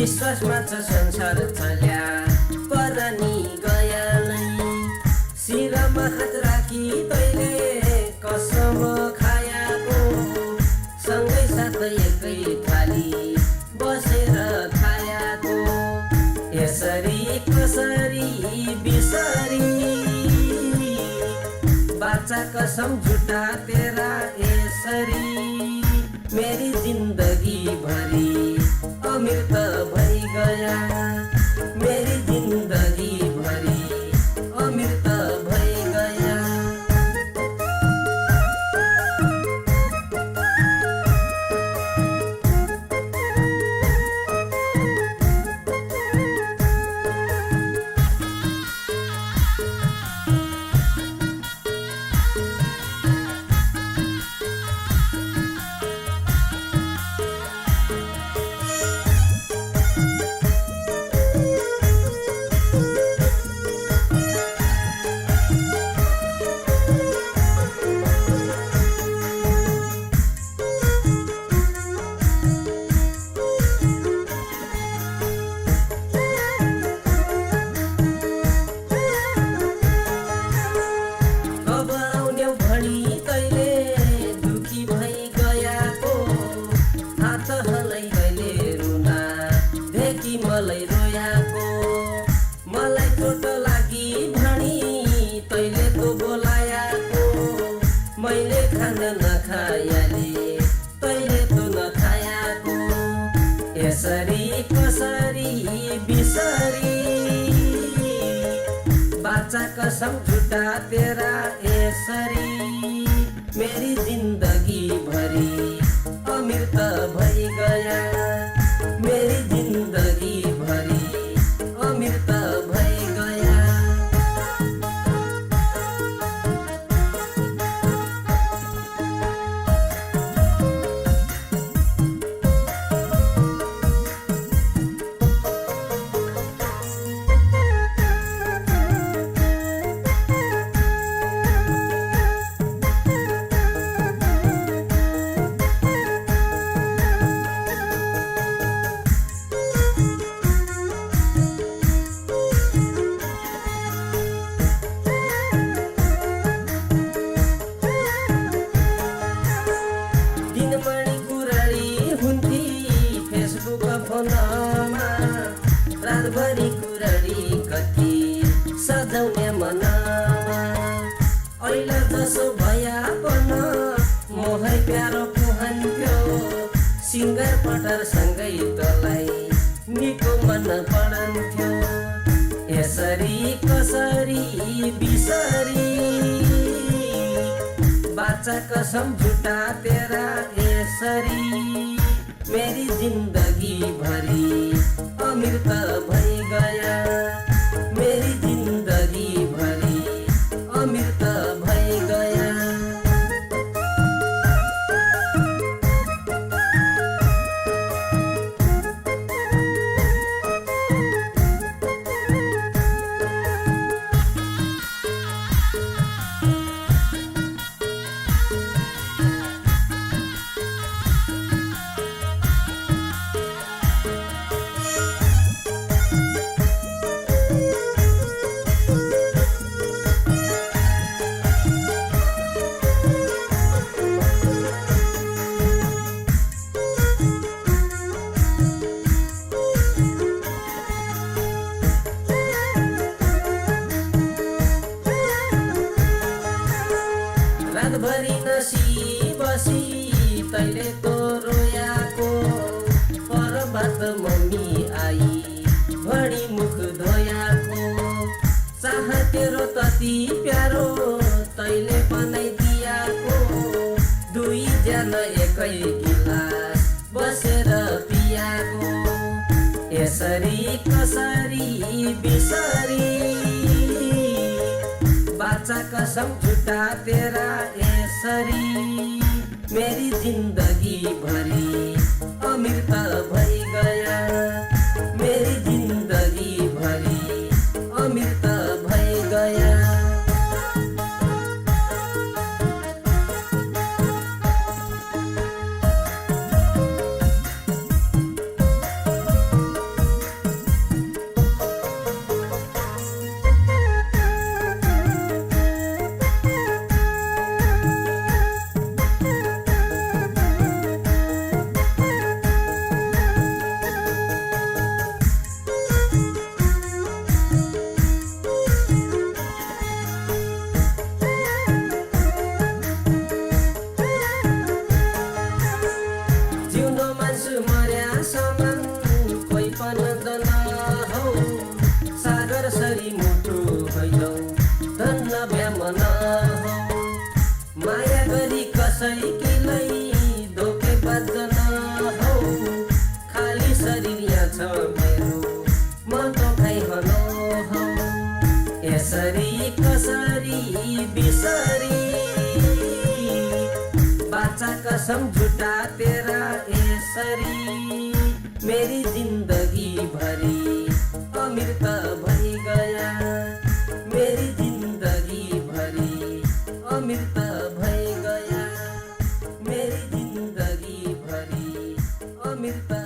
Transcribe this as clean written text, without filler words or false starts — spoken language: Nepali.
विश्वासमा छ संसार चल्या परानी गया नै शिरमा हात राखी तैले कसम खायाको सँगै साथै एकै थाली बसेर खायाको यसरी कसरी बिसरी बाचा कसम झुटा तेरा यसरी मेरी जिंदगी भरी अमृत भई गया मेरी जिंदगी भरी अमृत भई गया। मलाई रोयाको मलाई चोट लागि भनी तैले तो बोलायाको मैले खान नखायाले तैले तो नखायाको यसरी कसरी बिसरी बाचा कसम झुटा तेरा यसरी मेरी जिंदगी भरी अमृत भई गया मेरी जिंदगी भरी अमृत भई गया। रातभरि कुरडी कति सजाउने मनमा ऐला जसो भया पन मोहै प्यारो पुहन्थ्यो सिङ्गार पटार सँगै तलाई निको मन पढन्थ्यो यसरी कसरी बिसरी बाचा कसम झुटा तेरा यसरी मेरी जिंदगी भरी अमृत भई गया मेरी जिंदगी भरी अमृत भई गया। रातभरि नसी बसी तैले तो रोयाको परबात मम्मी आई भडी मुख धोयाको चाह तेरो तति प्यारो तैले बनाइदियाको दुई जना एकै गिलास बसेर पियाको यसरी कसरी बिसरी बाचा कसम झुटा तेरा यसरी मेरी जिंदगी भरी अमृत भई गया मेरी जिंदगी भरी अमृत भई गया। मान्छे मर्या समान कोही पनदैन हौ सागर सरी मुटु भैलौ धन्न ब्यामन हौ माया गरी कसैलाई धोके बाँच्दैन हौ खाली शरीर यहाँ छ मेरो म त खाइहन हौ यसरी कसरी बिसरी बाचा कसम झुटा तेरा यसरी मेरी जिंदगी भरी अमीर त भई गया मेरी जिंदगी भरी अमीर त भई गया मेरी जिंदगी भरी अमीर त